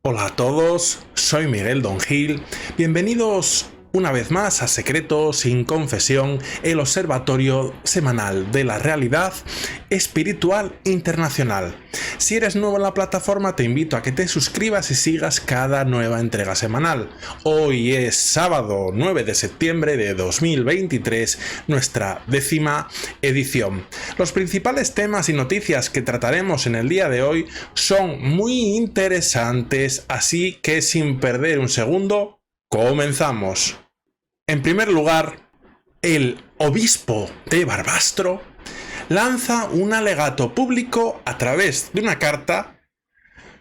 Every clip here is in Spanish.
Hola a todos, soy Miguel Don Gil. Bienvenidos una vez más a Secretos sin Confesión, el observatorio semanal de la realidad espiritual internacional. Si eres nuevo en la plataforma, te invito a que te suscribas y sigas cada nueva entrega semanal. Hoy es sábado 9 de septiembre de 2023, nuestra 10ª edición. Los principales temas y noticias que trataremos en el día de hoy son muy interesantes, así que sin perder un segundo, comenzamos. En primer lugar, el obispo de Barbastro lanza un alegato público a través de una carta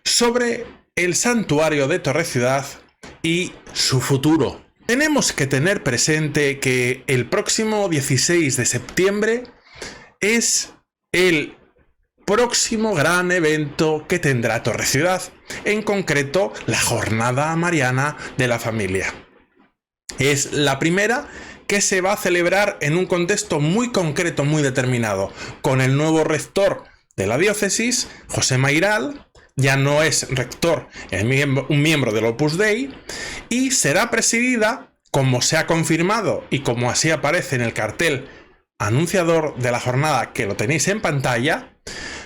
sobre el santuario de Torre-Ciudad y su futuro. Tenemos que tener presente que el próximo 16 de septiembre es el próximo gran evento que tendrá Torre-Ciudad, en concreto la Jornada Mariana de la Familia. Es la primera que se va a celebrar en un contexto muy concreto, muy determinado, con el nuevo rector de la diócesis, José Mairal. Ya no es rector, es un miembro del Opus Dei, y será presidida, como se ha confirmado y como así aparece en el cartel anunciador de la jornada, que lo tenéis en pantalla,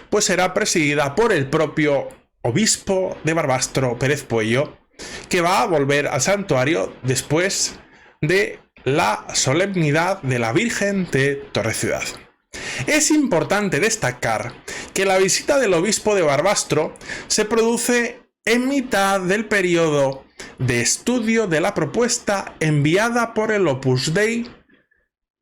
pues será presidida por el propio obispo de Barbastro, Pérez Puello, que va a volver al santuario después de la solemnidad de la Virgen de Torre-Ciudad. Es importante destacar que la visita del obispo de Barbastro se produce en mitad del periodo de estudio de la propuesta enviada por el Opus Dei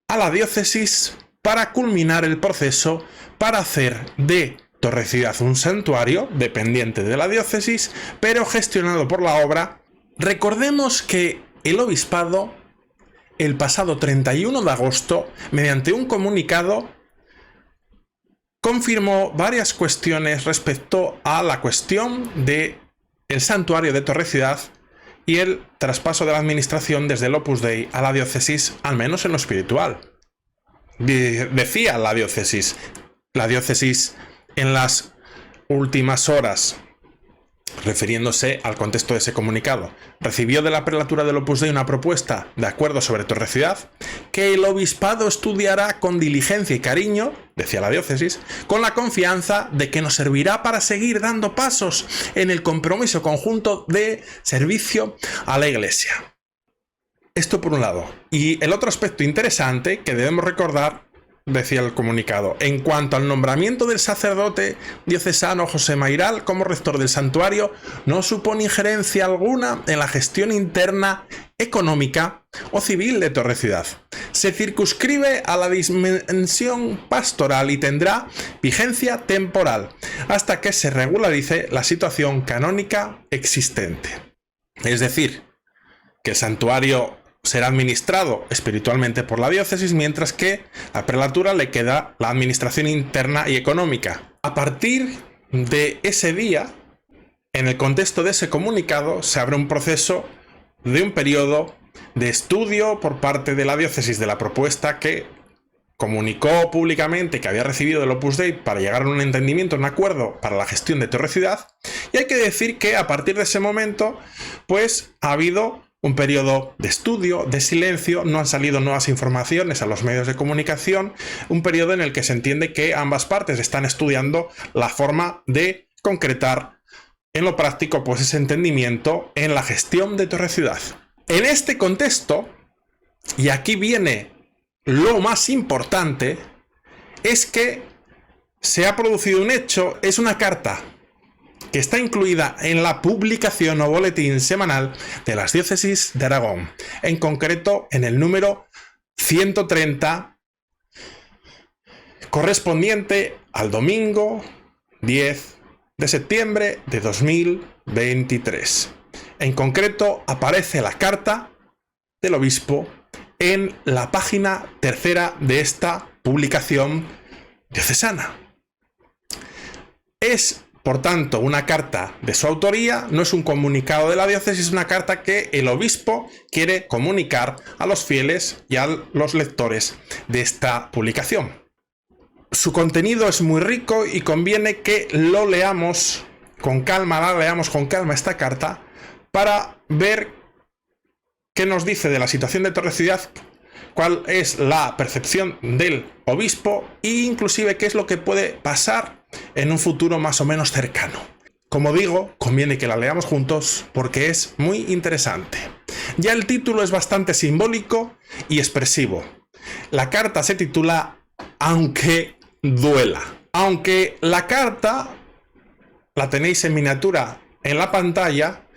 a la diócesis para culminar el proceso para hacer de Torre-Ciudad un santuario dependiente de la diócesis, pero gestionado por la obra. Recordemos que el obispado, el pasado 31 de agosto, mediante un comunicado, confirmó varias cuestiones respecto a la cuestión del santuario de Torre-Ciudad y el traspaso de la administración desde el Opus Dei a la diócesis, al menos en lo espiritual. Decía la diócesis en las últimas horas, refiriéndose al contexto de ese comunicado, recibió de la prelatura del Opus Dei una propuesta de acuerdo sobre Torre-Ciudad que el obispado estudiará con diligencia y cariño, decía la diócesis, con la confianza de que nos servirá para seguir dando pasos en el compromiso conjunto de servicio a la Iglesia. Esto por un lado. Y el otro aspecto interesante que debemos recordar, decía el comunicado, en cuanto al nombramiento del sacerdote diocesano José Mairal como rector del santuario, no supone injerencia alguna en la gestión interna, económica o civil de Torre-Ciudad. Se circunscribe a la dimensión pastoral y tendrá vigencia temporal hasta que se regularice la situación canónica existente. Es decir, que el santuario será administrado espiritualmente por la diócesis, mientras que a la prelatura le queda la administración interna y económica. A partir de ese día, en el contexto de ese comunicado, se abre un proceso de un periodo de estudio por parte de la diócesis de la propuesta que comunicó públicamente que había recibido del Opus Dei para llegar a un entendimiento, un acuerdo para la gestión de Torre-Ciudad. Y hay que decir que a partir de ese momento, pues ha habido un periodo de estudio, de silencio, no han salido nuevas informaciones a los medios de comunicación, un periodo en el que se entiende que ambas partes están estudiando la forma de concretar en lo práctico pues ese entendimiento en la gestión de Torre-Ciudad. En este contexto, y aquí viene lo más importante, es que se ha producido un hecho, es una carta que está incluida en la publicación o boletín semanal de las diócesis de Aragón, en concreto en el número 130, correspondiente al domingo 10 de septiembre de 2023. En concreto aparece la carta del obispo en la página 3 de esta publicación diocesana. Es, por tanto, una carta de su autoría, no es un comunicado de la diócesis, es una carta que el obispo quiere comunicar a los fieles y a los lectores de esta publicación. Su contenido es muy rico y conviene que lo leamos con calma, la leamos con calma esta carta para ver qué nos dice de la situación de Torreciudad, cuál es la percepción del obispo e inclusive qué es lo que puede pasar en un futuro más o menos cercano. Como digo, conviene que la leamos juntos porque es muy interesante. Ya el título es bastante simbólico y expresivo. La carta se titula Aunque duela. Aunque la carta la tenéis en miniatura en la pantalla,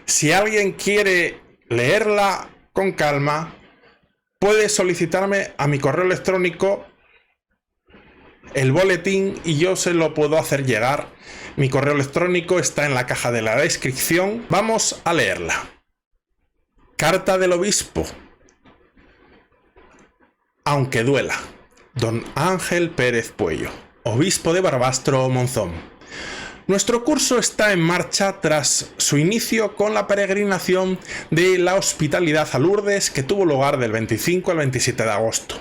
si alguien quiere leerla con calma, puede solicitarme a mi correo electrónico el boletín y yo se lo puedo hacer llegar. Mi correo electrónico está en la caja de la descripción. Vamos a leerla. Carta del obispo. Aunque duela. Don Ángel Pérez Puello, obispo de Barbastro Monzón. Nuestro curso está en marcha tras su inicio con la peregrinación de la Hospitalidad a Lourdes, que tuvo lugar del 25 al 27 de agosto.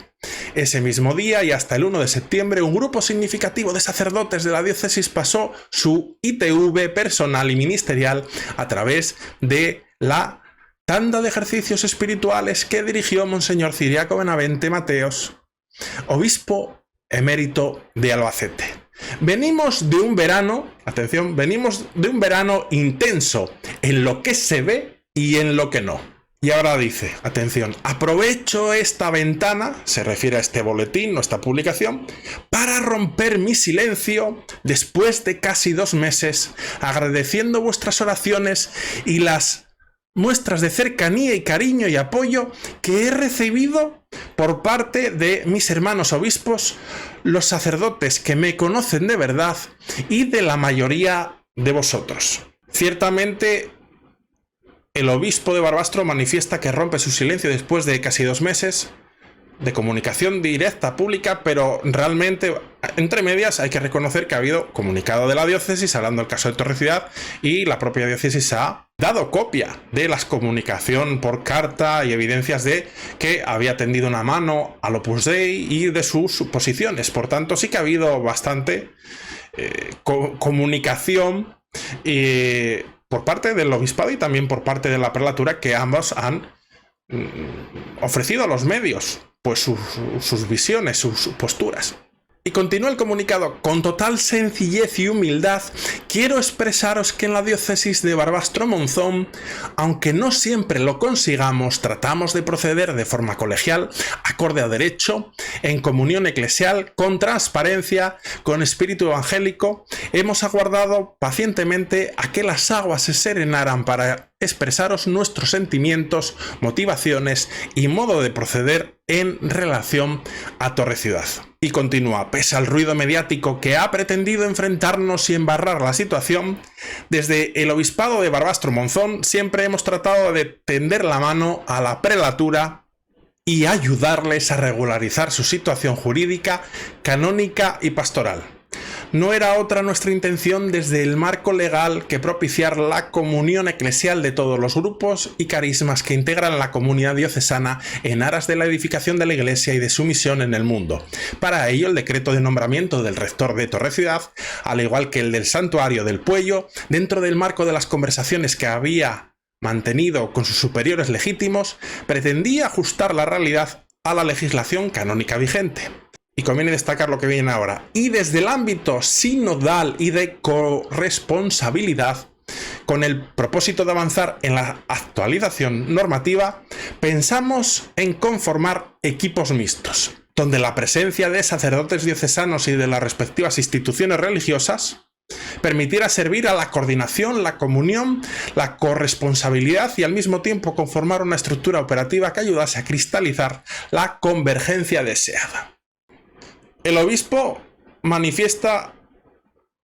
Ese mismo día y hasta el 1 de septiembre, un grupo significativo de sacerdotes de la diócesis pasó su ITV personal y ministerial a través de la tanda de ejercicios espirituales que dirigió Monseñor Ciriaco Benavente Mateos, obispo emérito de Albacete. Venimos de un verano, atención, venimos de un verano intenso en lo que se ve y en lo que no. Y ahora dice, atención, aprovecho esta ventana, se refiere a este boletín o esta publicación, para romper mi silencio después de casi 2 meses, agradeciendo vuestras oraciones y las muestras de cercanía y cariño y apoyo que he recibido por parte de mis hermanos obispos, los sacerdotes que me conocen de verdad y de la mayoría de vosotros. Ciertamente, el obispo de Barbastro manifiesta que rompe su silencio después de casi 2 meses de comunicación directa pública, pero realmente entre medias hay que reconocer que ha habido comunicado de la diócesis hablando del caso de Torreciudad y la propia diócesis ha dado copia de la comunicación por carta y evidencias de que había tendido una mano al Opus Dei y de sus posiciones. Por tanto, sí que ha habido bastante comunicación por parte del obispado y también por parte de la prelatura, que ambos han ofrecido a los medios pues sus visiones, sus posturas. Y continúa el comunicado: con total sencillez y humildad quiero expresaros que en la diócesis de Barbastro Monzón, aunque no siempre lo consigamos, tratamos de proceder de forma colegial, acorde a derecho, en comunión eclesial, con transparencia, con espíritu evangélico. Hemos aguardado pacientemente a que las aguas se serenaran para expresaros nuestros sentimientos, motivaciones y modo de proceder en relación a Torreciudad. Y continúa: pese al ruido mediático que ha pretendido enfrentarnos y embarrar la situación, desde el obispado de Barbastro Monzón siempre hemos tratado de tender la mano a la prelatura y ayudarles a regularizar su situación jurídica, canónica y pastoral. No era otra nuestra intención desde el marco legal que propiciar la comunión eclesial de todos los grupos y carismas que integran la comunidad diocesana en aras de la edificación de la Iglesia y de su misión en el mundo. Para ello, el decreto de nombramiento del rector de Torreciudad, al igual que el del Santuario del Puello, dentro del marco de las conversaciones que había mantenido con sus superiores legítimos, pretendía ajustar la realidad a la legislación canónica vigente. Y conviene destacar lo que viene ahora. Y desde el ámbito sinodal y de corresponsabilidad, con el propósito de avanzar en la actualización normativa, pensamos en conformar equipos mixtos, donde la presencia de sacerdotes diocesanos y de las respectivas instituciones religiosas permitiera servir a la coordinación, la comunión, la corresponsabilidad y al mismo tiempo conformar una estructura operativa que ayudase a cristalizar la convergencia deseada. El obispo manifiesta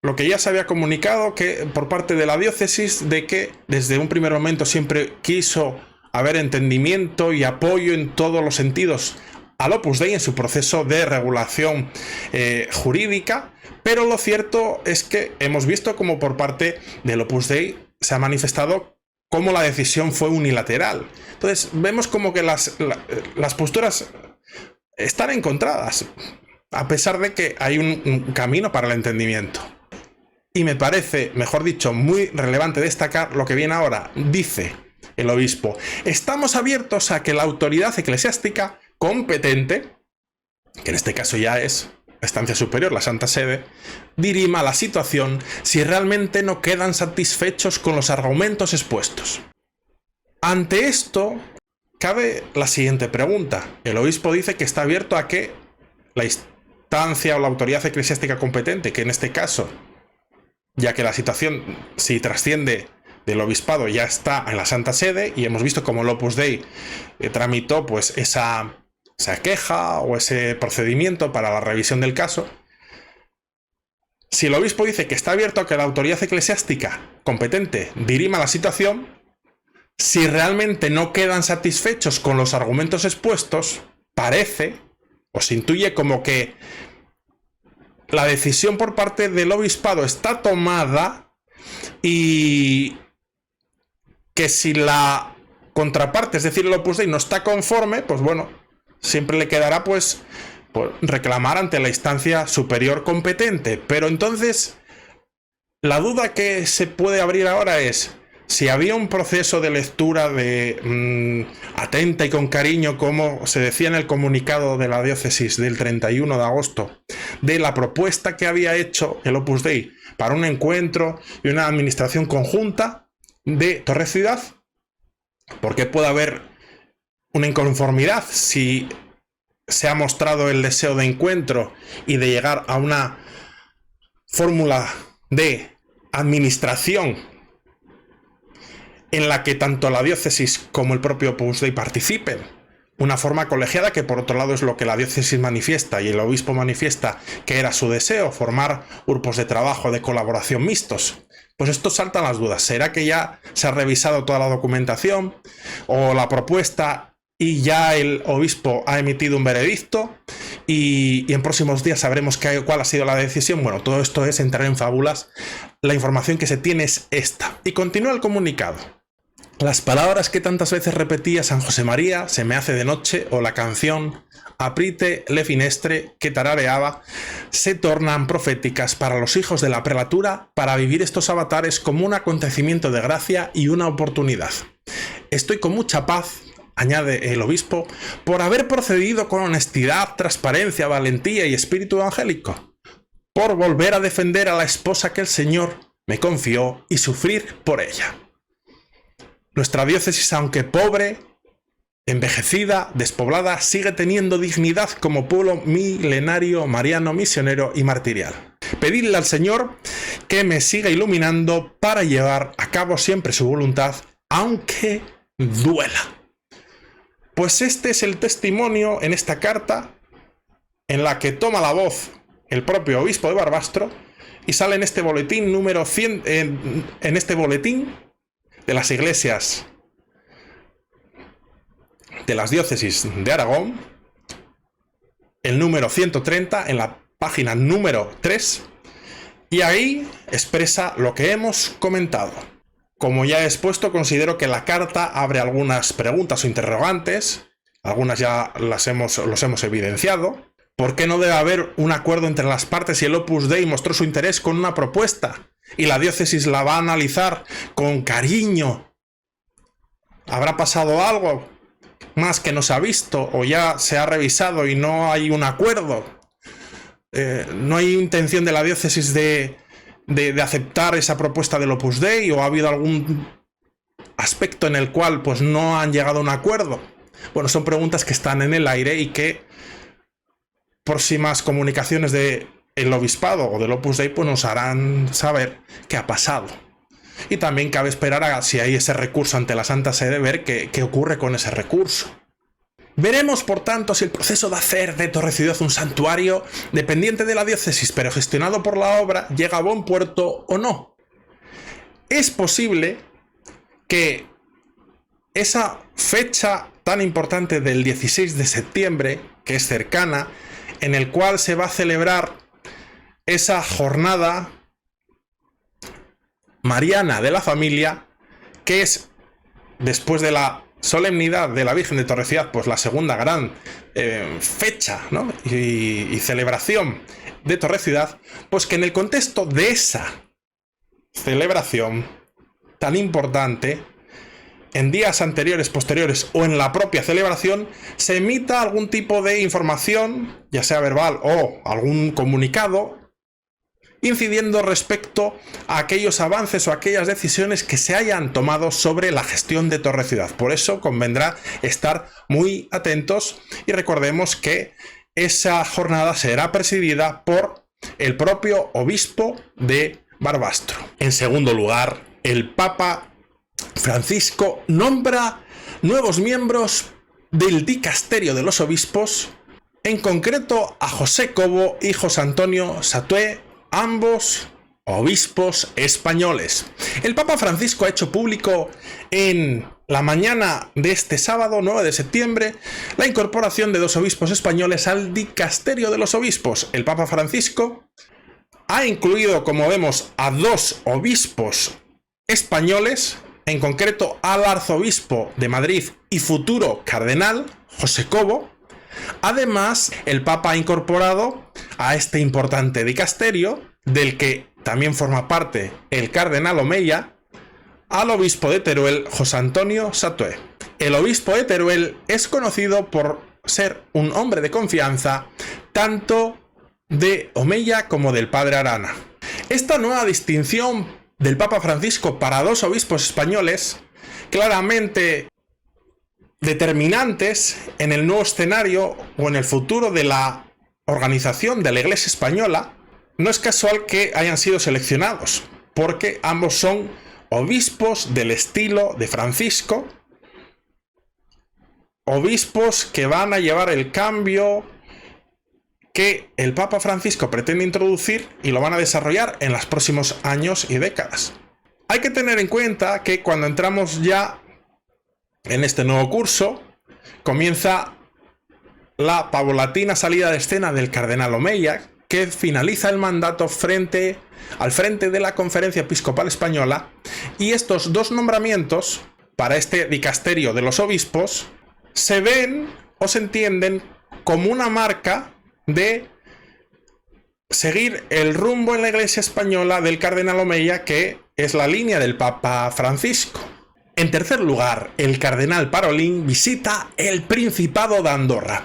lo que ya se había comunicado que por parte de la diócesis, de que desde un primer momento siempre quiso haber entendimiento y apoyo en todos los sentidos al Opus Dei en su proceso de regulación jurídica, pero lo cierto es que hemos visto como por parte del Opus Dei se ha manifestado cómo la decisión fue unilateral. Entonces vemos como que las posturas están encontradas, a pesar de que hay un camino para el entendimiento. y me parece, mejor dicho, muy relevante destacar lo que viene ahora. Dice el obispo: estamos abiertos a que la autoridad eclesiástica competente, que en este caso ya es la instancia superior, la Santa Sede, dirima la situación si realmente no quedan satisfechos con los argumentos expuestos. Ante esto, cabe la siguiente pregunta. El obispo dice que está abierto a que la instancia o la autoridad eclesiástica competente, que en este caso, ya que la situación, si trasciende del obispado, ya está en la Santa Sede, y hemos visto cómo el Opus Dei tramitó pues esa queja o ese procedimiento para la revisión del caso. Si el obispo dice que está abierto a que la autoridad eclesiástica competente dirima la situación, si realmente no quedan satisfechos con los argumentos expuestos, parece o se intuye como que la decisión por parte del obispado está tomada y que si la contraparte, es decir, el Opus Dei, no está conforme, pues bueno, siempre le quedará pues reclamar ante la instancia superior competente. Pero entonces, la duda que se puede abrir ahora es si había un proceso de lectura de atenta y con cariño, como se decía en el comunicado de la diócesis del 31 de agosto, de la propuesta que había hecho el Opus Dei para un encuentro y una administración conjunta de Torre Ciudad. ¿Por qué puede haber una inconformidad si se ha mostrado el deseo de encuentro y de llegar a una fórmula de administración en la que tanto la diócesis como el propio Opus Dei participen? Una forma colegiada que, por otro lado, es lo que la diócesis manifiesta y el obispo manifiesta que era su deseo, formar grupos de trabajo, de colaboración mixtos. Pues esto saltan las dudas. ¿Será que ya se ha revisado toda la documentación o la propuesta y ya el obispo ha emitido un veredicto y en próximos días sabremos cuál ha sido la decisión? Bueno, todo esto es entrar en fábulas. La información que se tiene es esta. Y continúa el comunicado. Las palabras que tantas veces repetía San José María, se me hace de noche, o la canción Aprite le finestre que tarareaba, se tornan proféticas para los hijos de la prelatura para vivir estos avatares como un acontecimiento de gracia y una oportunidad. Estoy con mucha paz, añade el obispo, por haber procedido con honestidad, transparencia, valentía y espíritu evangélico, por volver a defender a la esposa que el Señor me confió y sufrir por ella. Nuestra diócesis, aunque pobre, envejecida, despoblada, sigue teniendo dignidad como pueblo milenario, mariano, misionero y martirial. Pedidle al Señor que me siga iluminando para llevar a cabo siempre su voluntad, aunque duela. Pues este es el testimonio en esta carta en la que toma la voz el propio obispo de Barbastro y sale en este boletín número 100, en este boletín de las iglesias de las diócesis de Aragón, el número 130, en la página número 3, y ahí expresa lo que hemos comentado. Como ya he expuesto, considero que la carta abre algunas preguntas o interrogantes, algunas ya los hemos evidenciado. ¿Por qué no debe haber un acuerdo entre las partes si el Opus Dei mostró su interés con una propuesta y la diócesis la va a analizar con cariño? ¿Habrá pasado algo más que no se ha visto o ya se ha revisado y no hay un acuerdo? ¿No hay intención de la diócesis de aceptar esa propuesta del Opus Dei, o ha habido algún aspecto en el cual pues no han llegado a un acuerdo? Bueno, son preguntas que están en el aire y que próximas comunicaciones del obispado o del Opus Dei pues nos harán saber qué ha pasado. Y también cabe esperar a si hay ese recurso ante la Santa Sede, ver qué ocurre con ese recurso. Veremos, por tanto, si el proceso de hacer de Torre Ciudad un santuario dependiente de la diócesis, pero gestionado por la obra, llega a buen puerto o no. Es posible que esa fecha tan importante del 16 de septiembre, que es cercana, en el cual se va a celebrar esa jornada mariana de la familia, que es después de la solemnidad de la Virgen de Torre Ciudad, pues la segunda gran fecha, ¿no? y celebración de Torre Ciudad, pues que en el contexto de esa celebración tan importante, en días anteriores, posteriores o en la propia celebración, se emita algún tipo de información, ya sea verbal o algún comunicado, incidiendo respecto a aquellos avances o aquellas decisiones que se hayan tomado sobre la gestión de Torre Ciudad. Por eso convendrá estar muy atentos y recordemos que esa jornada será presidida por el propio obispo de Barbastro. En segundo lugar, el Papa Francisco nombra nuevos miembros del dicasterio de los obispos, en concreto a José Cobo y José Antonio Satué, ambos obispos españoles. El Papa Francisco ha hecho público en la mañana de este sábado 9 de septiembre la incorporación de dos obispos españoles al dicasterio de los obispos. El Papa Francisco ha incluido, como vemos, a dos obispos españoles, en concreto al arzobispo de Madrid y futuro cardenal, José Cobo. Además, el Papa ha incorporado a este importante dicasterio, del que también forma parte el cardenal Omeya, al obispo de Teruel, José Antonio Satué. El obispo de Teruel es conocido por ser un hombre de confianza tanto de Omeya como del padre Arana. Esta nueva distinción del Papa Francisco para dos obispos españoles, claramente determinantes en el nuevo escenario o en el futuro de la organización de la Iglesia española, no es casual que hayan sido seleccionados, porque ambos son obispos del estilo de Francisco, obispos que van a llevar el cambio que el Papa Francisco pretende introducir y lo van a desarrollar en los próximos años y décadas. Hay que tener en cuenta que cuando entramos ya en este nuevo curso, comienza la paulatina salida de escena del cardenal Omeya, que finaliza el mandato al frente de la Conferencia Episcopal Española, y estos dos nombramientos para este dicasterio de los obispos se ven o se entienden como una marca de seguir el rumbo en la Iglesia española del cardenal Omeya, que es la línea del Papa Francisco. En tercer lugar, el cardenal Parolin visita el Principado de Andorra.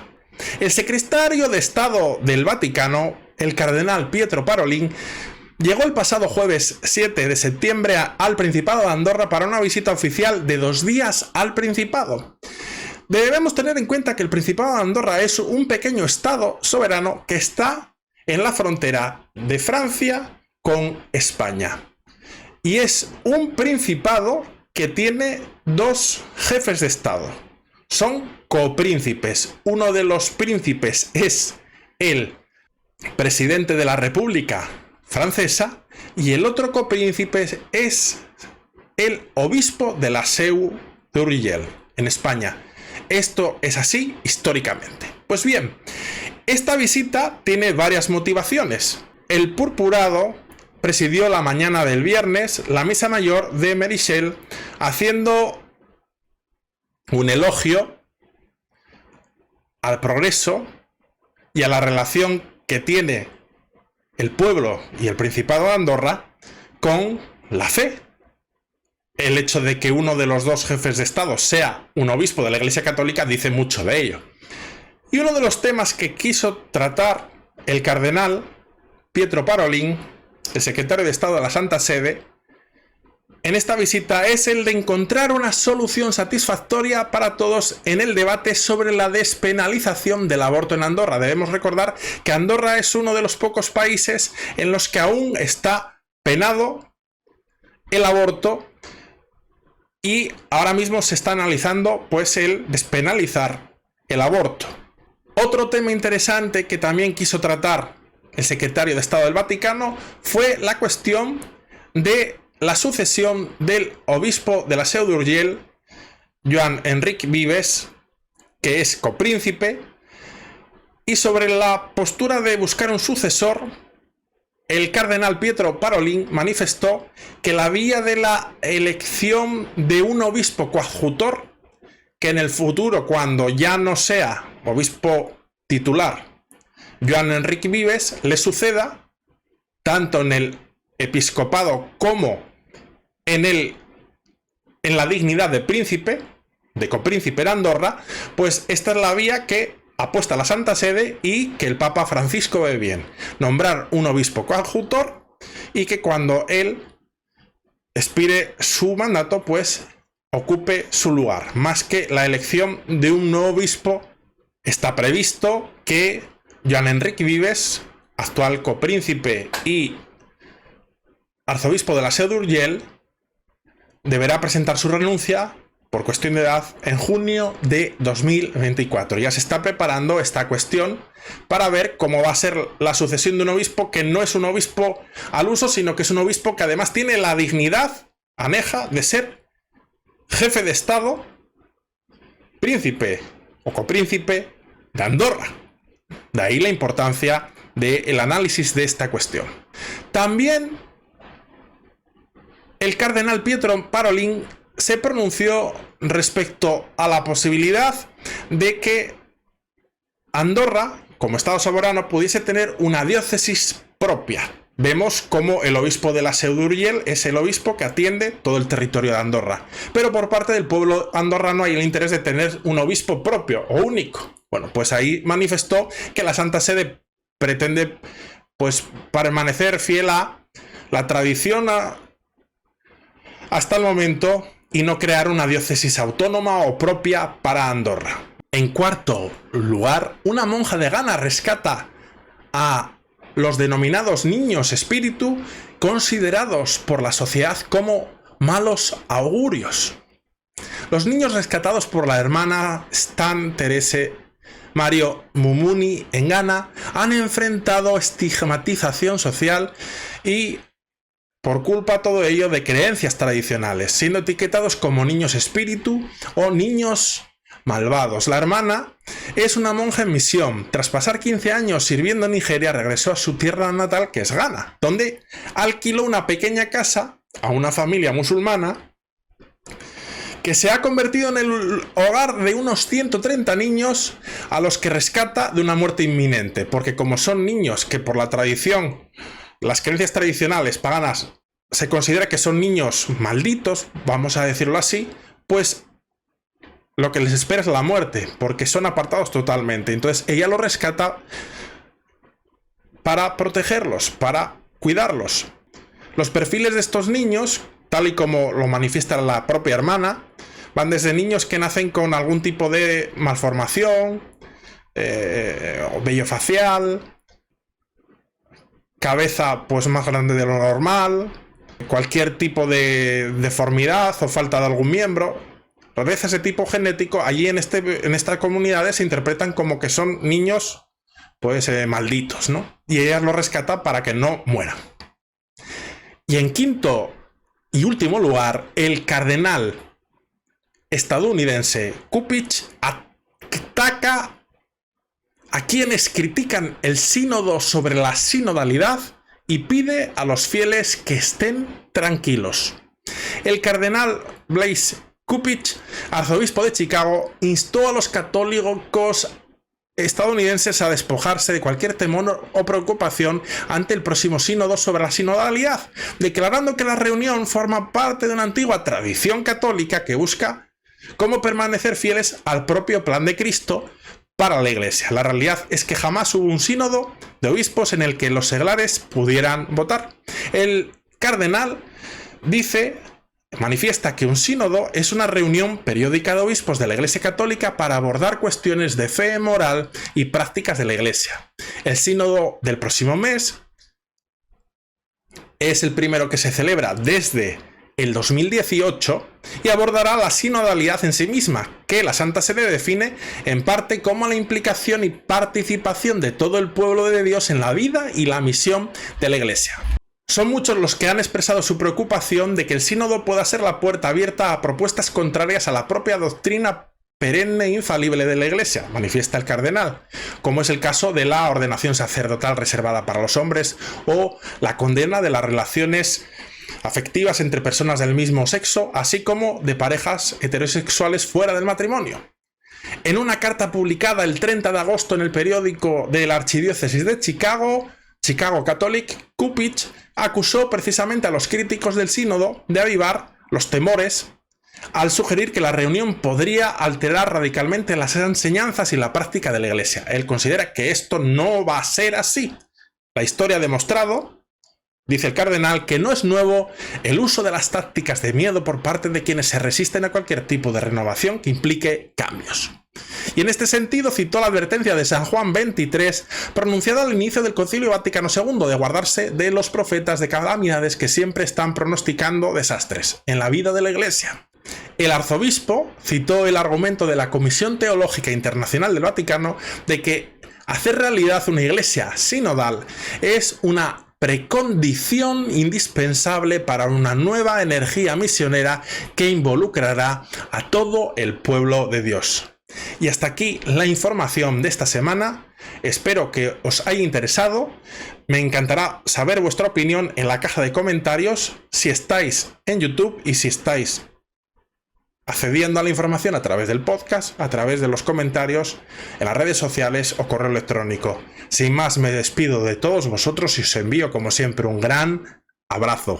El secretario de Estado del Vaticano, el cardenal Pietro Parolin, llegó el pasado jueves 7 de septiembre al Principado de Andorra para una visita oficial de 2 días al Principado. Debemos tener en cuenta que el Principado de Andorra es un pequeño estado soberano que está en la frontera de Francia con España. Y es un principado que tiene dos jefes de Estado. Son copríncipes. Uno de los príncipes es el presidente de la República Francesa y el otro copríncipe es el obispo de la Seu d'Urgell, en España. Esto es así históricamente. Pues bien, esta visita tiene varias motivaciones. El purpurado presidió la mañana del viernes la misa mayor de Merichel, haciendo un elogio al progreso y a la relación que tiene el pueblo y el Principado de Andorra con la fe. El hecho de que uno de los dos jefes de Estado sea un obispo de la Iglesia Católica dice mucho de ello. Y uno de los temas que quiso tratar el cardenal Pietro Parolin, el secretario de Estado de la Santa Sede, en esta visita es el de encontrar una solución satisfactoria para todos en el debate sobre la despenalización del aborto en Andorra. Debemos recordar que Andorra es uno de los pocos países en los que aún está penado el aborto y ahora mismo se está analizando pues el despenalizar el aborto. Otro tema interesante que también quiso tratar el secretario de Estado del Vaticano fue la cuestión de la sucesión del obispo de la Seu d'Urgell, Joan Enric Vives, que es copríncipe, y sobre la postura de buscar un sucesor, el cardenal Pietro Parolin manifestó que la vía de la elección de un obispo coadjutor, que en el futuro, cuando ya no sea obispo titular, Joan Enric Vives, le suceda tanto en el episcopado como en la dignidad de príncipe, de copríncipe en Andorra, pues esta es la vía que apuesta la Santa Sede y que el Papa Francisco ve bien. Nombrar un obispo coadjutor y que cuando él expire su mandato, pues ocupe su lugar. Más que la elección de un nuevo obispo, está previsto que Joan Enric Vives, actual copríncipe y arzobispo de la Seu d'Urgell, deberá presentar su renuncia por cuestión de edad en junio de 2024. Ya se está preparando esta cuestión para ver cómo va a ser la sucesión de un obispo que no es un obispo al uso, sino que es un obispo que además tiene la dignidad aneja de ser jefe de Estado, príncipe o copríncipe de Andorra. De ahí la importancia del análisis de esta cuestión. También el cardenal Pietro Parolin se pronunció respecto a la posibilidad de que Andorra, como Estado soberano, pudiese tener una diócesis propia. Vemos cómo el obispo de la Seu d'Urgell es el obispo que atiende todo el territorio de Andorra. Pero por parte del pueblo andorrano hay el interés de tener un obispo propio o único. Bueno, pues ahí manifestó que la Santa Sede pretende pues permanecer fiel a la tradición hasta el momento y no crear una diócesis autónoma o propia para Andorra. En cuarto lugar, una monja de Ghana rescata a los denominados niños espíritu, considerados por la sociedad como malos augurios. Los niños rescatados por la hermana Stan Terese Mario Mumuni en Ghana han enfrentado estigmatización social y por culpa todo ello de creencias tradicionales, siendo etiquetados como niños espíritu o niños malvados. La hermana es una monja en misión. Tras pasar 15 años sirviendo en Nigeria, regresó a su tierra natal, que es Ghana, donde alquiló una pequeña casa a una familia musulmana que se ha convertido en el hogar de unos 130 niños a los que rescata de una muerte inminente, porque como son niños que por la tradición, las creencias tradicionales paganas, se considera que son niños malditos, vamos a decirlo así, pues lo que les espera es la muerte, porque son apartados totalmente. Entonces ella los rescata para protegerlos, para cuidarlos. Los perfiles de estos niños, tal y como lo manifiesta la propia hermana, van desde niños que nacen con algún tipo de malformación, o vello facial, cabeza pues más grande de lo normal, cualquier tipo de deformidad o falta de algún miembro. Rareza ese tipo genético, allí en estas comunidades se interpretan como que son niños pues malditos, ¿no? Y ella los rescata para que no mueran. Y en quinto y último lugar, el cardenal estadounidense Cupich ataca a quienes critican el sínodo sobre la sinodalidad y pide a los fieles que estén tranquilos. El cardenal Blaise Cupich, arzobispo de Chicago, instó a los católicos estadounidenses a despojarse de cualquier temor o preocupación ante el próximo sínodo sobre la sinodalidad, declarando que la reunión forma parte de una antigua tradición católica que busca cómo permanecer fieles al propio plan de Cristo para la Iglesia. La realidad es que jamás hubo un sínodo de obispos en el que los seglares pudieran votar. El cardenal manifiesta que un sínodo es una reunión periódica de obispos de la Iglesia Católica para abordar cuestiones de fe, moral y prácticas de la Iglesia. El sínodo del próximo mes es el primero que se celebra desde el 2018 y abordará la sinodalidad en sí misma, que la Santa Sede define en parte como la implicación y participación de todo el pueblo de Dios en la vida y la misión de la Iglesia. Son muchos los que han expresado su preocupación de que el sínodo pueda ser la puerta abierta a propuestas contrarias a la propia doctrina perenne e infalible de la Iglesia, manifiesta el cardenal, como es el caso de la ordenación sacerdotal reservada para los hombres o la condena de las relaciones afectivas entre personas del mismo sexo, así como de parejas heterosexuales fuera del matrimonio. En una carta publicada el 30 de agosto en el periódico de la Archidiócesis de Chicago, Chicago Catholic, Cupich acusó precisamente a los críticos del sínodo de avivar los temores al sugerir que la reunión podría alterar radicalmente las enseñanzas y la práctica de la Iglesia. Él considera que esto no va a ser así. La historia ha demostrado, dice el cardenal, que no es nuevo el uso de las tácticas de miedo por parte de quienes se resisten a cualquier tipo de renovación que implique cambios. Y en este sentido citó la advertencia de San Juan XXIII pronunciada al inicio del Concilio Vaticano II de guardarse de los profetas de calamidades que siempre están pronosticando desastres en la vida de la Iglesia. El arzobispo citó el argumento de la Comisión Teológica Internacional del Vaticano de que hacer realidad una Iglesia sinodal es una precondición indispensable para una nueva energía misionera que involucrará a todo el pueblo de Dios. Y hasta aquí la información de esta semana. Espero que os haya interesado. Me encantará saber vuestra opinión en la caja de comentarios si estáis en YouTube y si estáis accediendo a la información a través del podcast, a través de los comentarios, en las redes sociales o correo electrónico. Sin más, me despido de todos vosotros y os envío como siempre un gran abrazo.